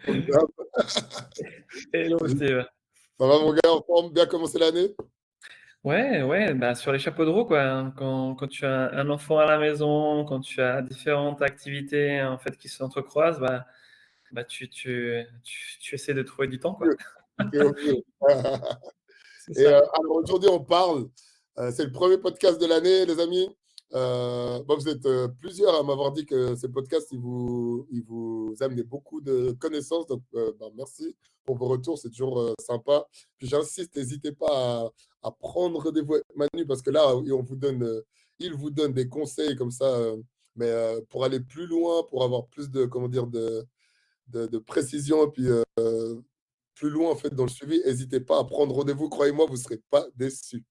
Comme d'hab. Hello Steve. Ça va mon gars, en forme, bien commencer l'année? Ouais, ouais, bah sur les chapeaux de roue quoi, hein. Quand tu as un enfant à la maison, quand tu as différentes activités en fait qui s'entrecroisent, bah tu essaies de trouver du temps quoi. Mieux, tu fais au mieux. C'est Et ça. alors aujourd'hui, on parle, c'est le premier podcast de l'année, les amis. Bon, vous êtes plusieurs à m'avoir dit que ces podcasts, ils vous amenaient beaucoup de connaissances. Donc, merci pour vos retours, c'est toujours sympa. Puis j'insiste, n'hésitez pas à prendre rendez-vous avec Manu parce que là, il vous donne des conseils comme ça, mais pour aller plus loin, pour avoir plus de, comment dire, de précision et puis plus loin en fait dans le suivi, n'hésitez pas à prendre rendez-vous. Croyez-moi, vous ne serez pas déçus.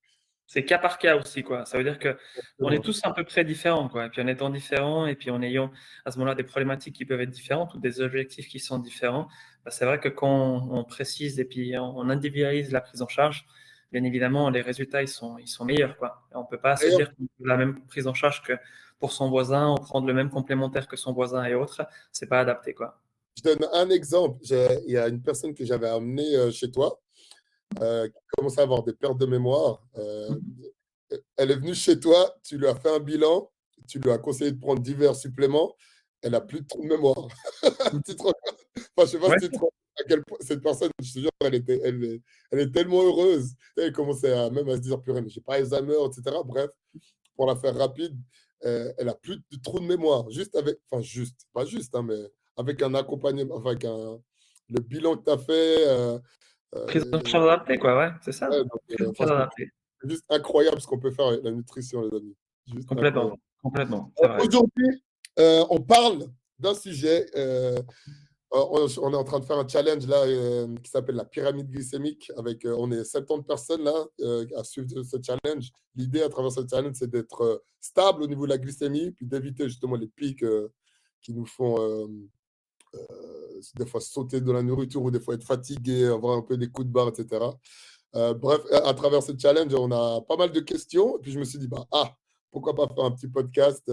C'est cas par cas aussi quoi. Ça veut dire que on est Exactement. tous à peu près différents quoi. Et puis en étant différents et puis en ayant à ce moment-là des problématiques qui peuvent être différentes ou des objectifs qui sont différents, bah, c'est vrai que quand on précise et puis on individualise la prise en charge, bien évidemment les résultats ils sont meilleurs quoi. Et on peut pas se D'ailleurs, dire qu'on fait la même prise en charge que pour son voisin ou prendre le même complémentaire que son voisin et autres, c'est pas adapté quoi. je donne un exemple. Il y a une personne que j'avais amenée chez toi qui commençait à avoir des pertes de mémoire. Elle est venue chez toi, tu lui as fait un bilan, tu lui as conseillé de prendre divers suppléments. Elle n'a plus de trou de mémoire. Tu te rends compte. Enfin, je sais pas si Ouais, tu te rends compte à quel point cette personne, je te jure, elle est tellement heureuse. Elle commençait même à se dire, purée, mais j'ai pas Alzheimer, etc. Bref, pour la faire rapide, elle a plus de trou de mémoire. Juste avec, enfin, juste, pas juste, hein, mais avec un accompagnement, enfin, le bilan que tu as fait. prise en Les- charge adaptée quoi, ouais, c'est ouais, ça. donc, Prise en charge franchement, adaptée. c'est juste incroyable ce qu'on peut faire avec la nutrition, les amis. Juste Complètement, incroyable. complètement, c'est vrai. Aujourd'hui, on parle d'un sujet. On est en train de faire un challenge là qui s'appelle la pyramide glycémique. On est 70 personnes là à suivre ce challenge. L'idée à travers ce challenge, c'est d'être stable au niveau de la glycémie, puis d'éviter justement les pics qui nous font des fois sauter de la nourriture ou des fois être fatigué, avoir un peu des coups de barre, etc. Bref, à travers ce challenge, on a pas mal de questions. Et puis je me suis dit, pourquoi pas faire un petit podcast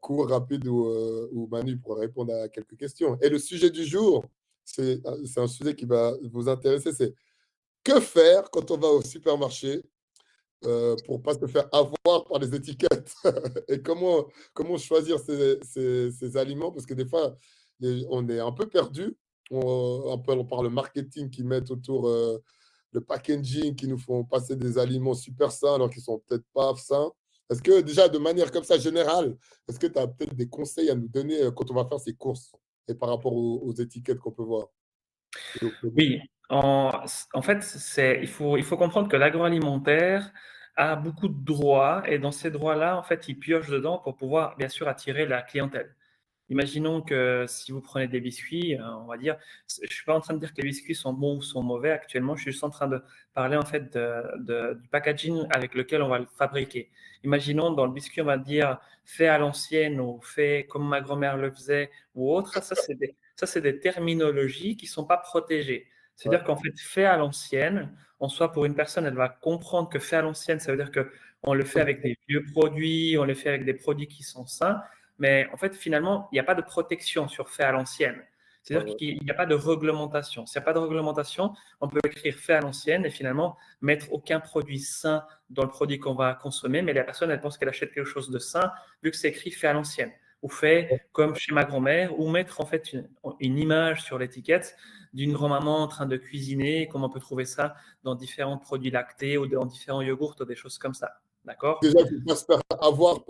court, rapide, où Manu pourrait répondre à quelques questions. Et le sujet du jour, c'est un sujet qui va vous intéresser, c'est que faire quand on va au supermarché pour ne pas se faire avoir par les étiquettes et comment choisir ces aliments parce que des fois, on est un peu perdu par le marketing qu'ils mettent autour, le packaging qui nous font passer des aliments super sains alors qu'ils ne sont peut-être pas sains. Est-ce que déjà, de manière comme ça générale, est-ce que tu as peut-être des conseils à nous donner quand on va faire ces courses et par rapport aux étiquettes qu'on peut voir et aux produits? Oui, en fait, il faut comprendre que l'agroalimentaire a beaucoup de droits et dans ces droits-là, en fait, ils piochent dedans pour pouvoir, bien sûr, attirer la clientèle. Imaginons que si vous prenez des biscuits, on va dire, je suis pas en train de dire que les biscuits sont bons ou sont mauvais actuellement, je suis juste en train de parler en fait du packaging avec lequel on va le fabriquer. Imaginons dans le biscuit, on va dire fait à l'ancienne ou fait comme ma grand-mère le faisait ou autre. Ça, c'est des terminologies qui sont pas protégées. Ouais, C'est-à-dire qu'en fait, fait à l'ancienne, en soi, pour une personne, elle va comprendre que fait à l'ancienne, ça veut dire que on le fait avec des vieux produits, on le fait avec des produits qui sont sains. Mais en fait, finalement, il n'y a pas de protection sur fait à l'ancienne. ouais, C'est-à-dire ouais. qu'il n'y a pas de réglementation. S'il n'y a pas de réglementation, on peut écrire fait à l'ancienne et finalement mettre aucun produit sain dans le produit qu'on va consommer, mais la personne, elle pense qu'elle achète quelque chose de sain vu que c'est écrit fait à l'ancienne ou fait comme chez ma grand-mère, ou mettre en fait une image sur l'étiquette d'une grand-maman en train de cuisiner, comme on peut trouver ça dans différents produits lactés ou dans différents yogourts ou des choses comme ça. D'accord? Déjà, il ne faut pas se faire avoir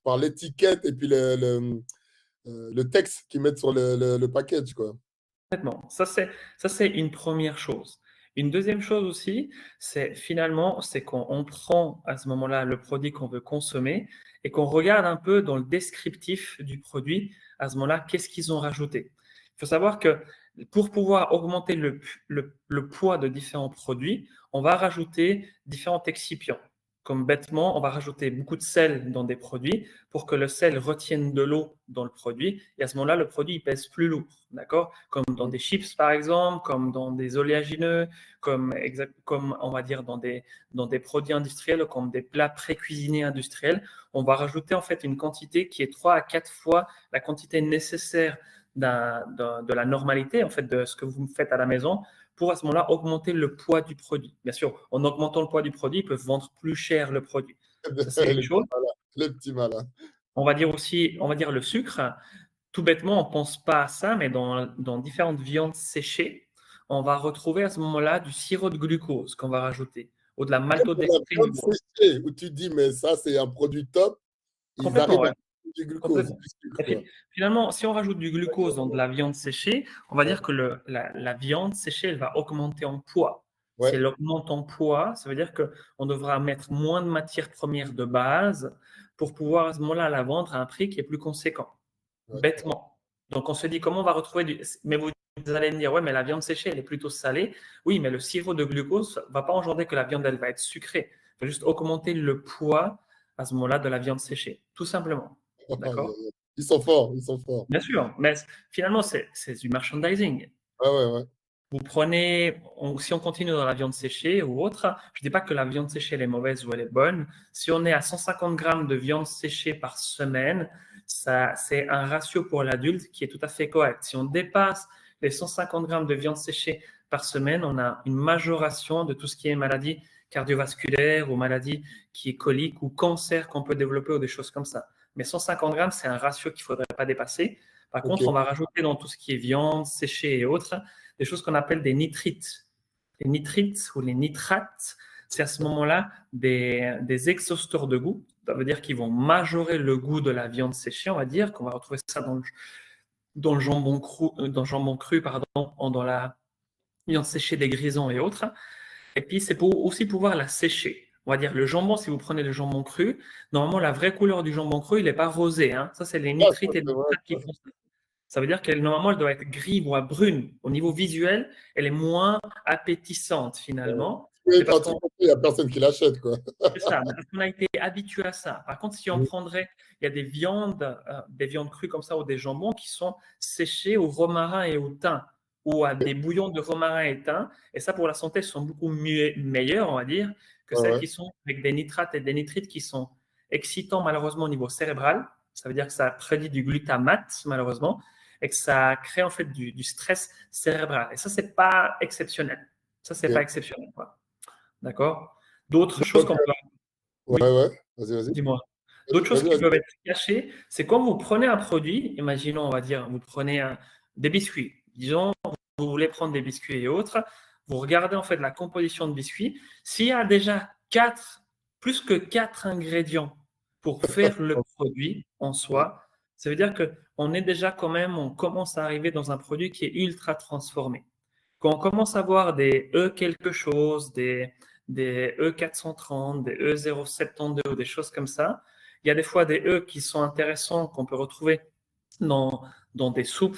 par l'étiquette et puis le texte qu'ils mettent sur le package, quoi. Complètement. Ça, c'est une première chose. Une deuxième chose aussi, c'est finalement, c'est qu'on prend à ce moment-là le produit qu'on veut consommer et qu'on regarde un peu dans le descriptif du produit, à ce moment-là, qu'est-ce qu'ils ont rajouté. Il faut savoir que pour pouvoir augmenter le poids de différents produits, on va rajouter différents excipients. Comme bêtement, on va rajouter beaucoup de sel dans des produits pour que le sel retienne de l'eau dans le produit. Et à ce moment-là, le produit il pèse plus lourd. D'accord? Comme dans des chips, par exemple, comme dans des oléagineux, comme on va dire dans des produits industriels, comme des plats pré-cuisinés industriels. On va rajouter en fait une quantité qui est 3 à 4 fois la quantité nécessaire de la normalité, en fait, de ce que vous faites à la maison, pour à ce moment-là augmenter le poids du produit. Bien sûr, en augmentant le poids du produit, ils peuvent vendre plus cher le produit. Ça, c'est une Les petits chose. malins. Les petits malins. On va dire aussi, on va dire le sucre. Tout bêtement, on ne pense pas à ça, mais dans différentes viandes séchées, on va retrouver à ce moment-là du sirop de glucose qu'on va rajouter, ou de la Même pour la maltodextrine viande séchée, où tu dis, mais ça, c'est un produit top, ils complètement, arrivent à ouais. mettre du glucose, Complètement. du sucre, Et quoi. finalement, si on rajoute du glucose dans de la viande séchée, on va Ouais, dire que la viande séchée, elle va augmenter en poids. Si ouais, elle augmente en poids, ça veut dire qu'on devra mettre moins de matières premières de base pour pouvoir à ce moment-là la vendre à un prix qui est plus conséquent, ouais. bêtement. Donc on se dit comment on va retrouver du… Mais vous allez me dire, ouais, mais la viande séchée, elle est plutôt salée. Oui, mais le sirop de glucose ne va pas engendrer que la viande, elle va être sucrée. Il va juste augmenter le poids à ce moment-là de la viande séchée, tout simplement. Aïe, D'accord? aïe, aïe. Ils sont forts, ils sont forts. Bien sûr, mais finalement, c'est du merchandising. Ouais, ouais, ouais. Vous prenez, si on continue dans la viande séchée ou autre, je ne dis pas que la viande séchée elle est mauvaise ou elle est bonne. Si on est à 150 grammes de viande séchée par semaine, ça, c'est un ratio pour l'adulte qui est tout à fait correct. Si on dépasse les 150 grammes de viande séchée par semaine, on a une majoration de tout ce qui est maladie cardiovasculaire ou maladie qui est colique ou cancer qu'on peut développer ou des choses comme ça. Mais 150 grammes, c'est un ratio qu'il ne faudrait pas dépasser. Par Ok, contre, on va rajouter dans tout ce qui est viande séchée et autres des choses qu'on appelle des nitrites. Les nitrites ou les nitrates, c'est à ce moment-là des exhausteurs de goût. Ça veut dire qu'ils vont majorer le goût de la viande séchée, on va dire, qu'on va retrouver ça dans le jambon cru, pardon, dans la viande séchée des grisons et autres. Et puis, c'est pour aussi pouvoir la sécher. On va dire le jambon, si vous prenez le jambon cru, normalement, la vraie couleur du jambon cru, il n'est pas rosé. Hein. Ça, c'est les ah, ça, nitrites et les c'est vrai, nitrates qui font ça. Ça veut dire qu'elle, normalement, elle doit être gris, voire brune. Au niveau visuel, elle est moins appétissante, finalement. oui, C'est parce quand tu qu'on… comprends, il n'y a personne qui l'achète, quoi. C'est ça, parce qu'on a été habitué à ça. Par contre, si on prendrait, il y a des viandes crues comme ça ou des jambons qui sont séchés au romarin et au thym ou à des bouillons de romarin et thym. Et ça, pour la santé, sont beaucoup meilleurs, on va dire, que Ouais, celles ouais, qui sont avec des nitrates et des nitrites qui sont excitants malheureusement au niveau cérébral. Ça veut dire que ça produit du glutamate malheureusement et que ça crée en fait du stress cérébral. Et ça, c'est pas exceptionnel. Ça, c'est pas ok. exceptionnel, quoi. D'accord? D'autres choses Donc, qu'on peut… ouais, Oui, ouais, vas-y, vas-y. dis-moi. D'autres Vas-y, choses vas-y, qui vas-y. peuvent être cachées, c'est quand vous prenez un produit, imaginons, on va dire, vous prenez des biscuits. Disons, vous voulez prendre des biscuits et autres, vous regardez en fait la composition de biscuits. S'il y a déjà plus que 4 ingrédients pour faire le produit en Ouais, soi, ça veut dire qu'on est déjà quand même, on commence à arriver dans un produit qui est ultra transformé. Quand on commence à voir des E quelque chose, des E430, des E072 ou des choses comme ça, il y a des fois des E qui sont intéressants qu'on peut retrouver dans, dans des soupes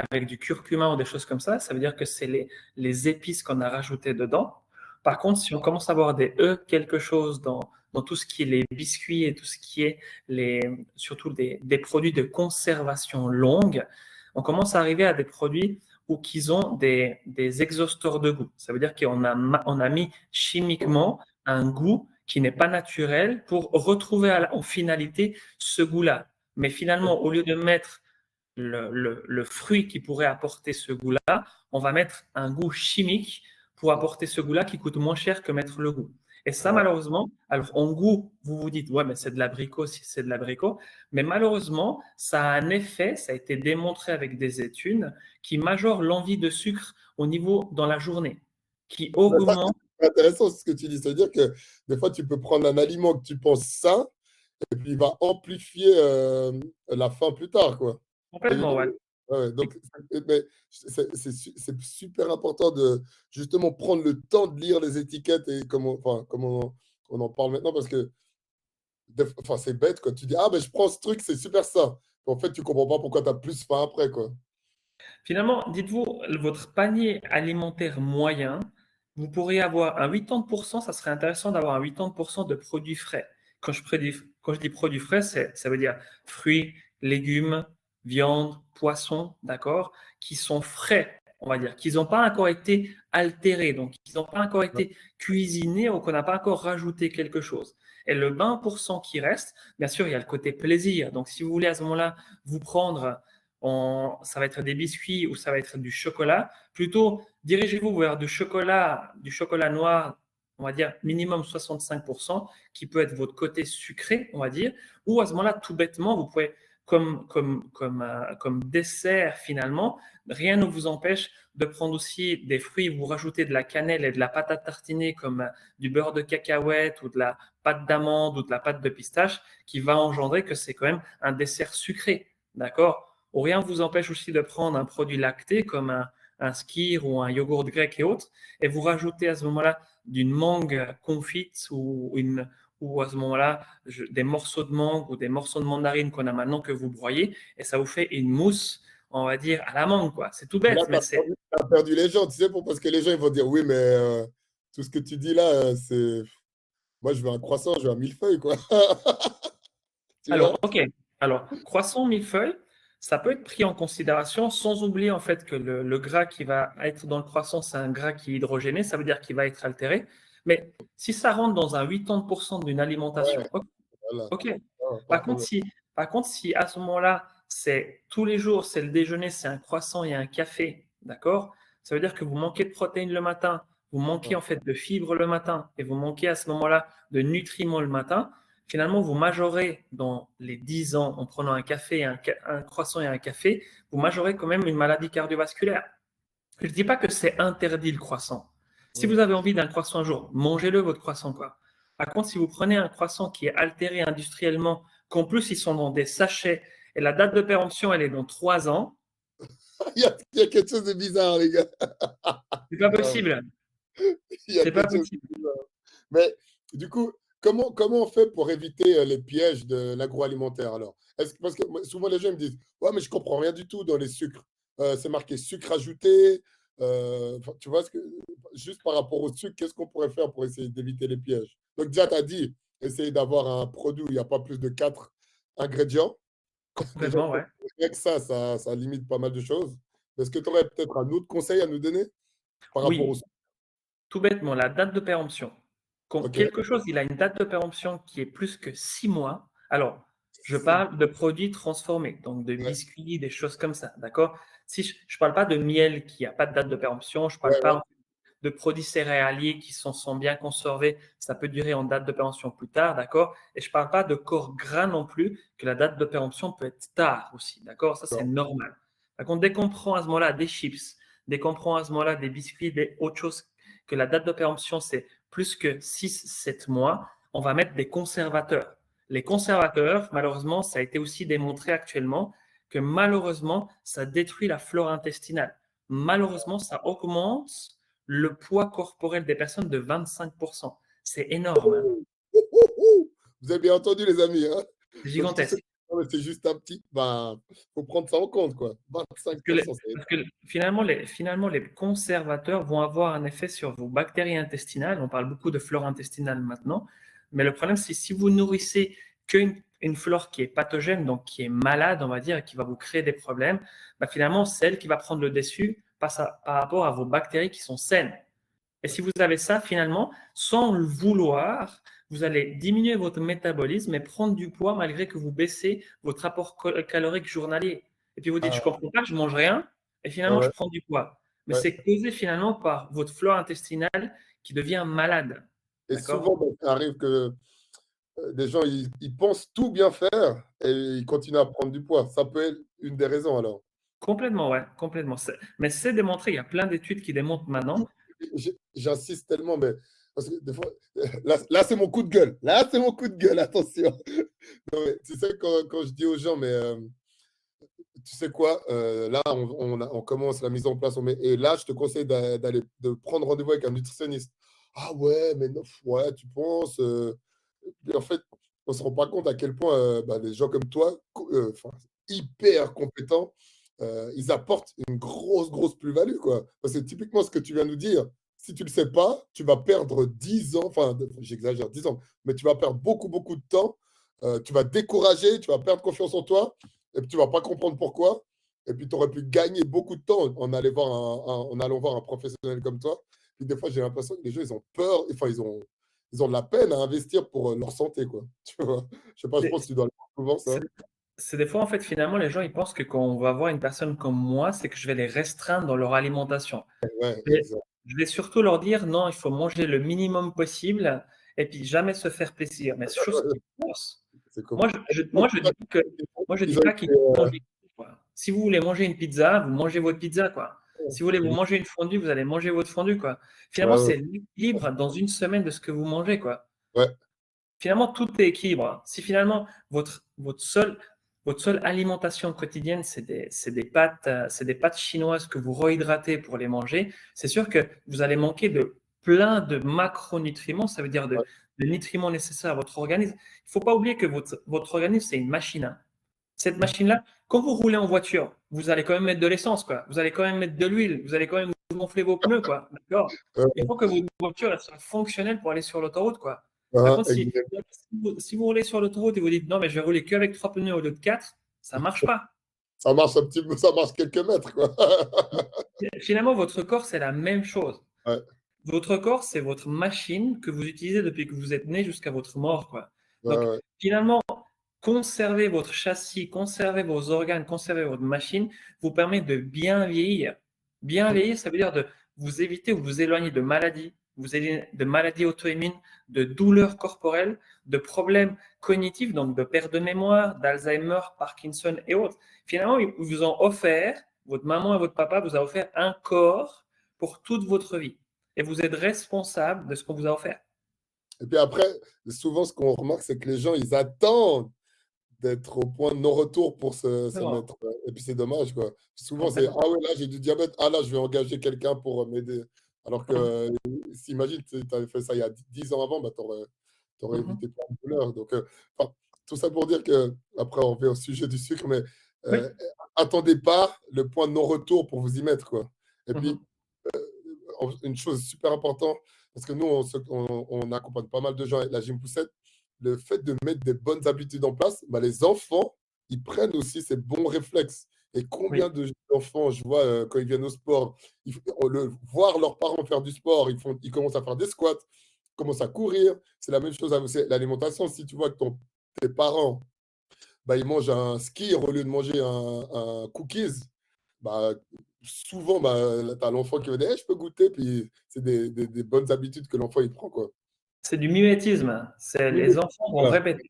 avec du curcuma ou des choses comme ça. Ça veut dire que c'est les épices qu'on a rajoutées dedans. Par contre, si on commence à voir des E quelque chose dans tout ce qui est les biscuits et tout ce qui est surtout des produits de conservation longue, on commence à arriver à des produits où qu'ils ont des exhausteurs de goût. Ça veut dire on a mis chimiquement un goût qui n'est pas naturel pour retrouver en finalité ce goût-là. Mais finalement, au lieu de mettre le fruit qui pourrait apporter ce goût-là, on va mettre un goût chimique pour apporter ce goût-là qui coûte moins cher que mettre le goût. Et ça, ouais. malheureusement, alors en goût, vous vous dites, ouais, mais c'est de l'abricot si c'est de l'abricot. Mais malheureusement, ça a un effet, ça a été démontré avec des études, qui majore l'envie de sucre au niveau dans la journée, qui Mais ça, augmente c'est intéressant ce que tu dis. C'est-à-dire que des fois, tu peux prendre un aliment que tu penses sain et puis il va amplifier la faim plus tard, quoi. complètement, ouais. Ouais, ouais, donc, mais c'est super important de justement prendre le temps de lire les étiquettes et comme on en parle maintenant parce que enfin, c'est bête, quoi. Tu dis, ah, ben, je prends ce truc, c'est super ça. En fait, tu comprends pas pourquoi tu as plus faim après, quoi. Finalement, dites-vous, votre panier alimentaire moyen, vous pourriez avoir un 80%, ça serait intéressant d'avoir un 80% de produits frais. Quand je dis produits frais, ça veut dire fruits, légumes, viande, poissons, d'accord, qui sont frais, on va dire, qui n'ont pas encore été altérés, donc qui n'ont pas encore Ouais, été cuisinés ou qu'on n'a pas encore rajouté quelque chose. Et le 20% qui reste, bien sûr, il y a le côté plaisir. Donc, si vous voulez à ce moment-là vous prendre ça va être des biscuits ou ça va être du chocolat. Plutôt, dirigez-vous vers du chocolat noir, on va dire minimum 65%, qui peut être votre côté sucré, on va dire. Ou à ce moment-là, tout bêtement, vous pouvez, comme dessert finalement, rien ne vous empêche de prendre aussi des fruits, vous rajoutez de la cannelle et de la pâte à tartiner comme du beurre de cacahuète ou de la pâte d'amande ou de la pâte de pistache, qui va engendrer que c'est quand même un dessert sucré. D'accord? Ou rien ne vous empêche aussi de prendre un produit lacté comme un skyr ou un yogourt grec et autres, et vous rajoutez à ce moment-là d'une mangue confite ou à ce moment-là des morceaux de mangue ou des morceaux de mandarine qu'on a maintenant que vous broyez, et ça vous fait une mousse, on va dire, à la mangue, quoi. C'est tout Mais là, bête, tu mais c'est… as perdu les gens, tu sais, parce que les gens ils vont dire, oui, mais tout ce que tu dis là, c'est. Moi, je veux un croissant, je veux un millefeuille, quoi. Tu Alors, vois? ok. Alors, croissant millefeuille, ça peut être pris en considération sans oublier en fait que le gras qui va être dans le croissant, c'est un gras qui est hydrogéné, ça veut dire qu'il va être altéré. Mais si ça rentre dans un 80% d'une Ouais, alimentation, ok. voilà. Ok. Ah, pas de Par contre, problème. si à ce moment-là, c'est tous les jours, c'est le déjeuner, c'est un croissant et un café, d'accord? Ça veut dire que vous manquez de protéines le matin, vous manquez Ouais. en fait de fibres le matin et vous manquez à ce moment-là de nutriments le matin. Finalement, vous majorez dans les 10 ans en prenant un café, un croissant et un café, vous majorez quand même une maladie cardiovasculaire. Je ne dis pas que c'est interdit le croissant. Si Ouais. vous avez envie d'un croissant un jour, mangez-le votre croissant, quoi. Par contre, si vous prenez un croissant qui est altéré industriellement, qu'en plus ils sont dans des sachets et la date de péremption elle est dans 3 ans, Il y a quelque chose de bizarre, les gars. c'est pas Non, possible. il y a C'est pas quelque chose possible. de bizarre. Mais du coup, comment on fait pour éviter les pièges de l'agroalimentaire alors? Parce que souvent les gens me disent, ouais, mais je comprends rien du tout dans les sucres. C'est marqué sucre ajouté. Enfin, tu vois, juste par rapport au sucre, qu'est-ce qu'on pourrait faire pour essayer d'éviter les pièges? Donc déjà, tu as dit, essayer d'avoir un produit où il n'y a pas plus de 4 ingrédients. Déjà, Complètement, ouais. rien que ça limite pas mal de choses. Est-ce que tu aurais peut-être un autre conseil à nous donner par rapport au Oui, sucre? tout bêtement, la date de péremption. Quand Ok, quelque chose il a une date de péremption qui est plus que 6 mois, alors je si. parle de produits transformés, donc de Ouais, biscuits, des choses comme ça, d'accord? Si je ne parle pas de miel qui n'a pas de date de péremption, je ne parle ouais, ouais. pas de produits céréaliers qui sont bien conservés, ça peut durer en date de péremption plus tard, d'accord? Et je ne parle pas de corps gras non plus, que la date de péremption peut être tard aussi, d'accord? Ça, c'est D'accord. normal. Par contre, dès qu'on prend à ce moment-là des chips, dès qu'on prend à ce moment-là des biscuits, des autres choses, que la date de péremption, c'est plus que 6, 7 mois, on va mettre des conservateurs. Les conservateurs, malheureusement, ça a été aussi démontré actuellement que malheureusement, ça détruit la flore intestinale. Malheureusement, ça augmente le poids corporel des personnes de 25%. C'est énorme, hein. Vous avez bien entendu, les amis, hein? C'est Donc, tu sais, gigantesque. non, mais c'est juste un petit, ben, faut prendre ça en compte, quoi. Parce que, les, 25%, c'est parce que finalement, les conservateurs vont avoir un effet sur vos bactéries intestinales. On parle beaucoup de flore intestinale maintenant. Mais le problème, c'est si vous nourrissez qu'une flore qui est pathogène, donc qui est malade, on va dire, et qui va vous créer des problèmes, bah finalement, c'est elle qui va prendre le dessus par rapport à vos bactéries qui sont saines. Et si vous avez ça, finalement, sans le vouloir, vous allez diminuer votre métabolisme et prendre du poids malgré que vous baissez votre apport calorique journalier. Et puis vous dites, je ne ah, comprends pas, je ne mange rien, et ouais, finalement, je ouais, prends du poids. Mais ouais. c'est causé finalement par votre flore intestinale qui devient malade. Et D'accord? souvent, ben, ça arrive que des gens, ils pensent tout bien faire et ils continuent à prendre du poids. Ça peut être une des raisons, alors. Complètement, ouais, complètement. Mais c'est démontré, il y a plein d'études qui démontrent maintenant. J'insiste tellement, mais parce que des fois, là c'est mon coup de gueule. Là, c'est mon coup de gueule, attention. Non, mais tu sais, quand je dis aux gens, mais tu sais quoi, là, on commence la mise en place. Et là, je te conseille de prendre rendez-vous avec un nutritionniste. Ah ouais, mais non, ouais, tu penses. Et en fait, on ne se rend pas compte à quel point bah, des gens comme toi, enfin, hyper compétents, ils apportent une grosse, grosse plus-value, quoi. Parce que typiquement, ce que tu viens de nous dire, si tu ne le sais pas, tu vas perdre 10 ans, enfin, j'exagère, 10 ans, mais tu vas perdre beaucoup, beaucoup de temps. Tu vas te décourager, tu vas perdre confiance en toi, et puis tu ne vas pas comprendre pourquoi. Et puis, tu aurais pu gagner beaucoup de temps en allant voir un professionnel comme toi. Puis des fois, j'ai l'impression que les gens, ils ont peur, enfin, ils ont de la peine à investir pour leur santé, quoi. Tu vois? Je sais pas, je C'est pense que tu dois le voir souvent, c'est- ça. c'est des fois, en fait, finalement, les gens, ils pensent que quand on va voir une personne comme moi, c'est que je vais les restreindre dans leur alimentation. Ouais, Mais exact. je vais surtout leur dire, non, il faut manger le minimum possible et puis jamais se faire plaisir. Mais chose qui pense. C'est comme. Moi, moi, je dis que, moi, je dis Ils ont pas qu'il été, faut manger tout, quoi. Si vous voulez manger une pizza, vous mangez votre pizza, quoi. Si vous voulez vous ouais, manger une fondue, vous allez manger votre fondue, quoi. Finalement, ouais, c'est l'équilibre dans une semaine de ce que vous mangez, quoi. ouais, Finalement, tout est équilibre. Si finalement votre seule alimentation quotidienne, c'est des pâtes chinoises que vous réhydratez pour les manger, c'est sûr que vous allez manquer de plein de macronutriments, ça veut dire ouais, de nutriments nécessaires à votre organisme. Il ne faut pas oublier que votre organisme, c'est une machine, hein. Cette machine-là, quand vous roulez en voiture, vous allez quand même mettre de l'essence, quoi. Vous allez quand même mettre de l'huile, vous allez quand même gonfler vos pneus, quoi. D'accord? Il ouais, faut que votre voiture elle soit fonctionnelle pour aller sur l'autoroute, quoi. Par ouais, contre, exact. si vous roulez sur l'autoroute et vous dites non, mais je vais rouler qu'avec 3 pneus au lieu de 4, ça ne marche pas. Ça marche un petit peu, ça marche quelques mètres, quoi. Finalement, votre corps, c'est la même chose. Ouais, Votre corps, c'est votre machine que vous utilisez depuis que vous êtes né jusqu'à votre mort, quoi. ouais, Donc, ouais. finalement, conserver votre châssis, conserver vos organes, conserver votre machine vous permet de bien vieillir. Bien vieillir, ça veut dire de vous éviter ou vous éloigner de maladies, de maladies auto-immunes, de douleurs corporelles, de problèmes cognitifs, donc de perte de mémoire, d'Alzheimer, Parkinson et autres. Finalement, ils vous ont offert, votre maman et votre papa vous ont offert un corps pour toute votre vie. Et vous êtes responsable de ce qu'on vous a offert. Et puis après, souvent, ce qu'on remarque, c'est que les gens, ils attendent d'être au point de non-retour pour se Non, mettre. Et puis c'est dommage, quoi. Souvent, c'est complètement. ah ouais, là j'ai du diabète, ah là je vais engager quelqu'un pour m'aider. Alors que, s'imagine, tu avais fait ça il y a 10 ans avant, bah, tu aurais Mhm. évité plein de douleurs. Donc, enfin, tout ça pour dire que, après, on revient au sujet du sucre, mais Oui. euh, attendez pas le point de non-retour pour vous y mettre, quoi. Et puis, Mhm. une chose super importante, parce que nous, on accompagne pas mal de gens avec la gym poussette, le fait de mettre des bonnes habitudes en place, bah, les enfants, ils prennent aussi ces bons réflexes. Et combien Oui. d'enfants, je vois, quand ils viennent au sport, voir leurs parents faire du sport, ils commencent à faire des squats, ils commencent à courir. C'est la même chose avec l'alimentation. Si tu vois que tes parents, bah, ils mangent un ski au lieu de manger un cookies, bah, souvent, bah, tu as l'enfant qui va dire: «Eh, je peux goûter?» Puis c'est des bonnes habitudes que l'enfant il prend, quoi. C'est du mimétisme. C'est Oui, oui, les enfants vont voilà. répéter.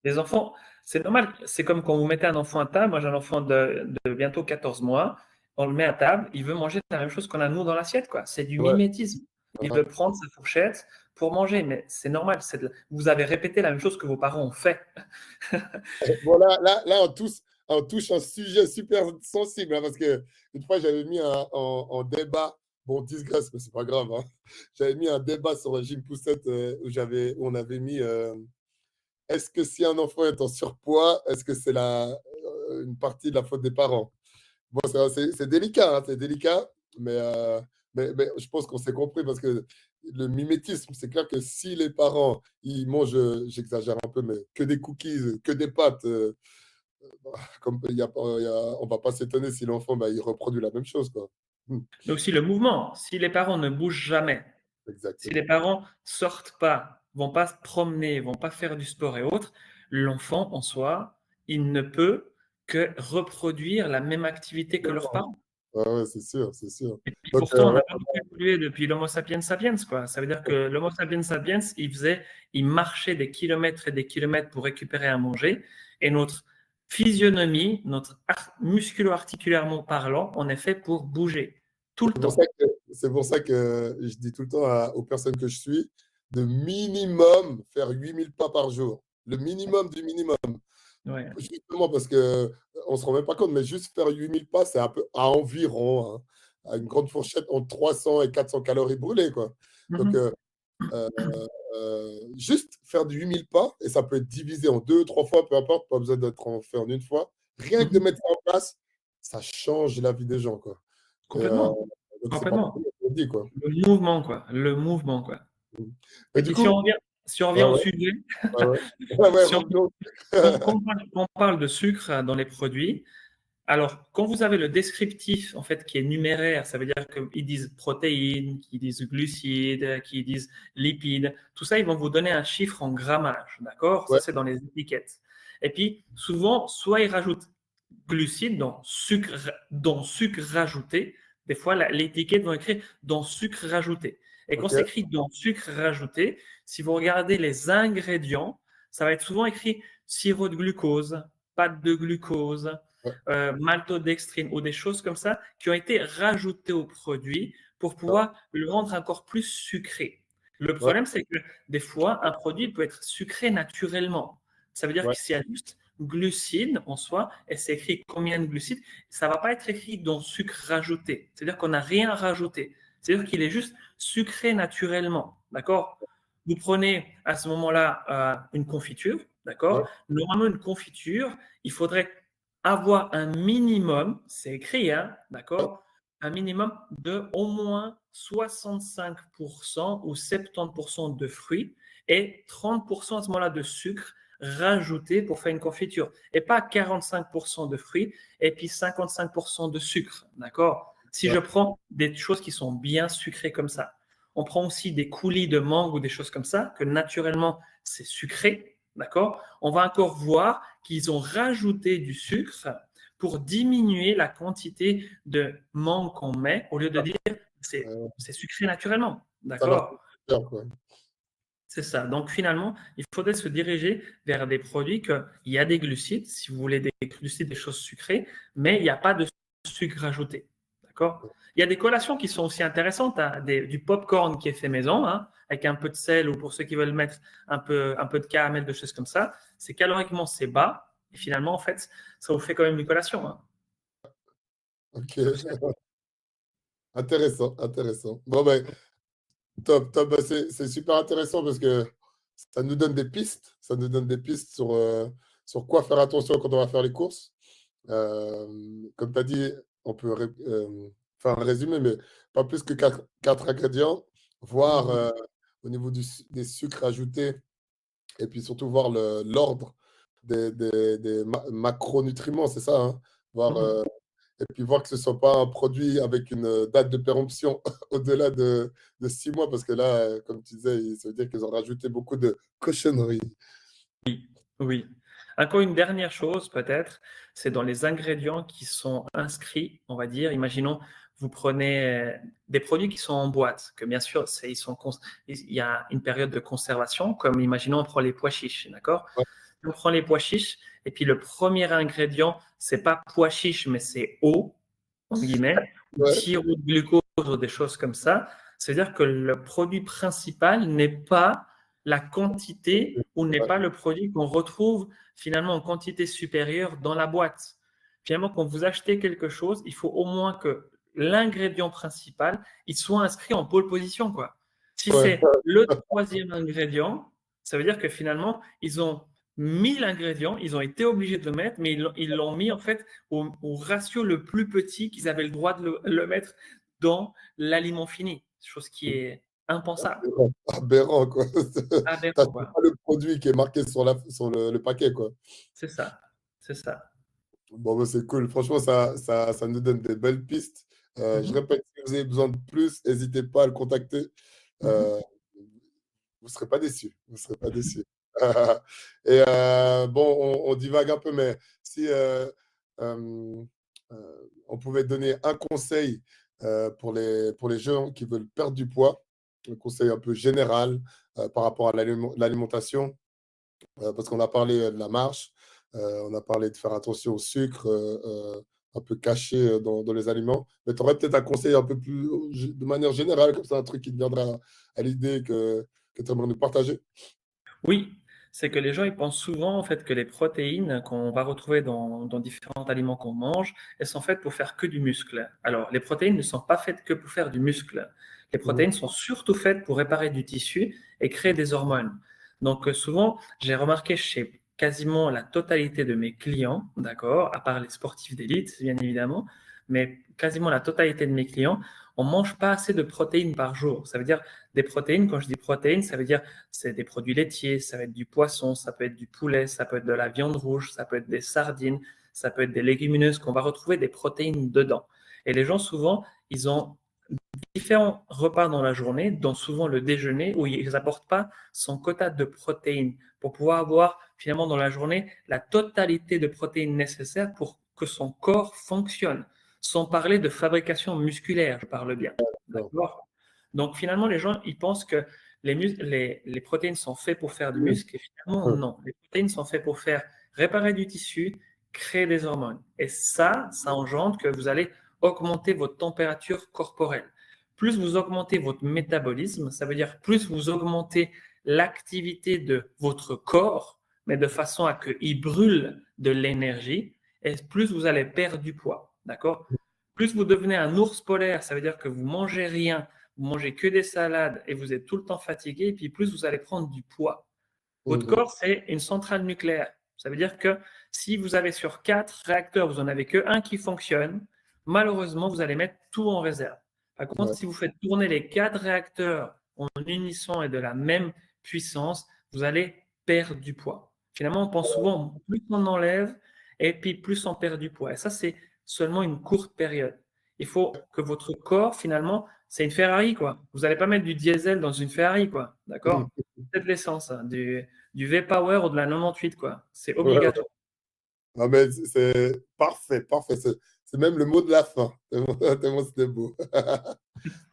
Les enfants, c'est normal. C'est comme quand vous mettez un enfant à table. Moi, j'ai un enfant de bientôt 14 mois. On le met à table. Il veut manger la même chose qu'on a nous dans l'assiette, quoi. C'est du Ouais. mimétisme. Il veut prendre sa fourchette pour manger, mais c'est normal. Vous avez répété la même chose que vos parents ont fait. Voilà, là on touche un sujet super sensible, hein, parce qu'une fois, j'avais mis en débat, bon, disgrâce, mais c'est pas grave, hein. J'avais mis un débat sur la gym poussette, où on avait mis, est-ce que si un enfant est en surpoids, est-ce que c'est une partie de la faute des parents? Bon, c'est délicat, hein, c'est délicat, mais je pense qu'on s'est compris parce que le mimétisme, c'est clair que si les parents, ils mangent, j'exagère un peu, mais que des cookies, que des pâtes, comme on va pas s'étonner si l'enfant, bah, il reproduit la même chose, quoi. Mais aussi le mouvement. Si les parents ne bougent jamais, si les Exactement. parents sortent pas, vont pas se promener, vont pas faire du sport et autres, l'enfant en soi, il ne peut que reproduire la même activité que leurs parents. Ouais, ouais, c'est sûr, c'est sûr. Et puis Donc, pourtant, on ouais, n'a pas beaucoup évolué depuis l'Homo sapiens sapiens, quoi. Ça veut dire que l'Homo sapiens sapiens, il marchait des kilomètres et des kilomètres pour récupérer à manger, et notre physionomie, musculo-articulairement parlant, on est fait pour bouger tout le temps. c'est pour ça que je dis tout le temps aux personnes que je suis de minimum faire 8 000 pas par jour. Le minimum du minimum. Ouais. Justement parce qu'on ne se rend même pas compte, mais juste faire 8 000 pas, c'est un peu à environ, hein, à une grande fourchette entre 300 et 400 calories brûlées, quoi. Donc, Mhm. euh, juste faire du 8 000 pas, et ça peut être divisé en 2, 3 fois, peu importe, pas besoin d'être fait en une fois. Rien que de Mhm. mettre ça en place, ça change la vie des gens, quoi. Et, Complètement. donc, c'est pas pour Complètement. rien qu'on le dit, quoi. Le mouvement, quoi. Le mouvement, quoi. Et Et du puis coup, si on revient ouais, au ouais, sujet, ouais, ouais. Ouais, ouais, si on, revenons. quand on parle de sucre dans les produits, alors quand vous avez le descriptif en fait qui est numéraire, ça veut dire qu'ils disent protéines, qu'ils disent glucides, qu'ils disent lipides, tout ça, ils vont vous donner un chiffre en grammage, d'accord? Ça, Ouais, c'est dans les étiquettes. Et puis, souvent, soit ils rajoutent glucides dans sucre rajouté. Des fois, l'étiquette va écrire dans sucre rajouté. Et quand Ok, c'est écrit dans sucre rajouté, si vous regardez les ingrédients, ça va être souvent écrit sirop de glucose, pâte de glucose, ouais, maltodextrine ou des choses comme ça qui ont été rajoutées au produit pour ouais, pouvoir le rendre encore plus sucré. Le ouais, problème, c'est que des fois, un produit peut être sucré naturellement. Ça veut dire ouais, que s'il y a juste glucides en soi, et c'est écrit combien de glucides, ça ne va pas être écrit dans sucre rajouté. C'est-à-dire qu'on n'a rien rajouté. C'est-à-dire qu'il est juste sucré naturellement. D'accord? Vous prenez à ce moment-là une confiture. ouais, D'accord? Normalement, une confiture, il faudrait avoir un minimum, c'est écrit, hein, ouais, d'accord? Un minimum de au moins 65% ou 70% de fruits et 30% à ce moment-là de sucre rajouté pour faire une confiture. Et pas 45% de fruits et puis 55% de sucre, d'accord? Si ouais, je prends des choses qui sont bien sucrées comme ça, on prend aussi des coulis de mangue ou des choses comme ça, que naturellement c'est sucré, d'accord? On va encore voir qu'ils ont rajouté du sucre pour diminuer la quantité de mangue qu'on met au lieu de dire euh, c'est sucré naturellement, ça leur fait d'accord? bien, quoi. C'est ça. Donc finalement, il faudrait se diriger vers des produits qu'il y a des glucides, si vous voulez des glucides, des choses sucrées, mais il n'y a pas de sucre rajouté. D'accord? Il y a des collations qui sont aussi intéressantes, hein, du popcorn qui est fait maison, hein, avec un peu de sel ou pour ceux qui veulent mettre un peu de caramel, de choses comme ça. C'est caloriquement, c'est bas. Et finalement, en fait, ça vous fait quand même une collation. Hein. Ok, intéressant, intéressant. Bon, ben, top, top. Ben, c'est super intéressant parce que ça nous donne des pistes. Ça nous donne des pistes sur quoi faire attention quand on va faire les courses. Comme tu as dit, on peut faire un résumé, mais pas plus que quatre ingrédients, voir au niveau des sucres ajoutés et puis surtout voir l'ordre des macronutriments, c'est ça, hein? Voir, Mhm. et puis voir que ce ne soit pas un produit avec une date de péremption au-delà de 6 mois, parce que là, comme tu disais, ça veut dire qu'ils ont rajouté beaucoup de cochonneries. Oui. Encore une dernière chose, peut-être, c'est dans les ingrédients qui sont inscrits, on va dire. Imaginons, vous prenez des produits qui sont en boîte, que bien sûr, il y a une période de conservation, comme imaginons, on prend les pois chiches, d'accord? Ouais, On prend les pois chiches, et puis le premier ingrédient, c'est pas pois chiche, mais c'est eau, entre guillemets, ou ouais, sirop de glucose, ou des choses comme ça. C'est-à-dire que le produit principal n'est pas la quantité ou n'est ouais, pas le produit qu'on retrouve finalement en quantité supérieure dans la boîte. Finalement, quand vous achetez quelque chose, il faut au moins que l'ingrédient principal, il soit inscrit en pole position, quoi. Si ouais, c'est le troisième ingrédient, ça veut dire que finalement, ils ont 1000 ingrédients, ils ont été obligés de le mettre, mais ils l'ont mis en fait au ratio le plus petit qu'ils avaient le droit de le mettre dans l'aliment fini, chose qui est impensable. aberrant, quoi. T'as Aberrant, quoi. pas le produit qui est marqué sur le paquet, quoi. C'est ça. C'est ça. Bon, bah, c'est cool. Franchement, ça nous donne des belles pistes. Je Mhm. répète, si vous avez besoin de plus, n'hésitez pas à le contacter. Mhm. Euh, vous ne serez pas déçus. Vous serez pas déçus. Et bon, on divague un peu, mais si euh, on pouvait donner un conseil pour les gens qui veulent perdre du poids, un conseil un peu général par rapport à l'alimentation, parce qu'on a parlé de la marche, on a parlé de faire attention au sucre un peu caché dans les aliments. Mais tu aurais peut-être un conseil un peu plus de manière générale, comme ça, un truc qui te viendra à l'idée que tu aimerais nous partager. Oui, c'est que les gens ils pensent souvent en fait que les protéines qu'on va retrouver dans différents aliments qu'on mange, elles sont faites pour faire que du muscle. Alors, les protéines ne sont pas faites que pour faire du muscle. Les Mhm. protéines sont surtout faites pour réparer du tissu et créer des hormones. Donc, souvent, j'ai remarqué chez quasiment la totalité de mes clients, d'accord, à part les sportifs d'élite, bien évidemment, mais quasiment la totalité de mes clients, on mange pas assez de protéines par jour. Ça veut dire des protéines, quand je dis protéines, ça veut dire c'est des produits laitiers, ça va être du poisson, ça peut être du poulet, ça peut être de la viande rouge, ça peut être des sardines, ça peut être des légumineuses qu'on va retrouver des protéines dedans. Et les gens, souvent, ils ont différents repas dans la journée, dont souvent le déjeuner, où ils n'apportent pas son quota de protéines pour pouvoir avoir finalement dans la journée la totalité de protéines nécessaires pour que son corps fonctionne. Sans parler de fabrication musculaire, je parle bien. D'accord. D'accord? Donc finalement, les gens, ils pensent que les protéines sont faites pour faire du muscle, et finalement, non. Les protéines sont faites pour faire réparer du tissu, créer des hormones. Et ça engendre que vous allez augmenter votre température corporelle. Plus vous augmentez votre métabolisme, ça veut dire plus vous augmentez l'activité de votre corps, mais de façon à qu'il brûle de l'énergie, et plus vous allez perdre du poids. D'accord? Plus vous devenez un ours polaire, ça veut dire que vous mangez rien, vous mangez que des salades et vous êtes tout le temps fatigué, et puis plus vous allez prendre du poids. Votre corps, c'est une centrale nucléaire. Ça veut dire que si vous avez sur 4 réacteurs, vous n'en avez qu'un qui fonctionne, malheureusement, vous allez mettre tout en réserve. Par contre, Ouais. si vous faites tourner les 4 réacteurs en unisson et de la même puissance, vous allez perdre du poids. Finalement, on pense souvent plus on enlève et puis plus on perd du poids. Et ça, c'est seulement une courte période. Il faut que votre corps, finalement, c'est une Ferrari, quoi. Vous n'allez pas mettre du diesel dans une Ferrari, quoi. D'accord? C'est de l'essence, hein, du V-Power ou de la 98, quoi. C'est Ouais, ouais. obligatoire. Ah, mais c'est parfait, parfait. C'est même le mot de la fin. Tellement c'était beau.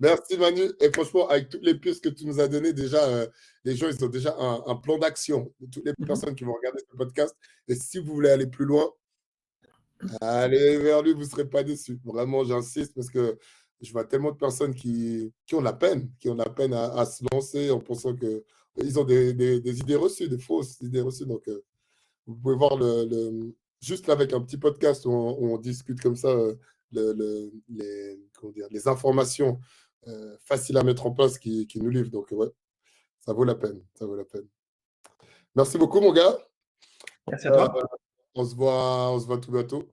Merci Manu. Et franchement, avec toutes les pistes que tu nous as données, déjà, les gens, ils ont déjà un plan d'action. Toutes les Mhm. personnes qui vont regarder ce podcast. Et si vous voulez aller plus loin, allez vers lui, vous ne serez pas déçus. Vraiment, j'insiste parce que je vois tellement de personnes qui ont la peine, à se lancer en pensant qu'ils ont des idées reçues, des fausses idées reçues. Donc, vous pouvez voir juste avec un petit podcast où on discute comme ça comment dire, les informations faciles à mettre en place qui nous livrent. Donc, ouais, ça vaut la peine. Ça vaut la peine. Merci beaucoup, mon gars. Merci à Euh, toi. on se voit tout bientôt.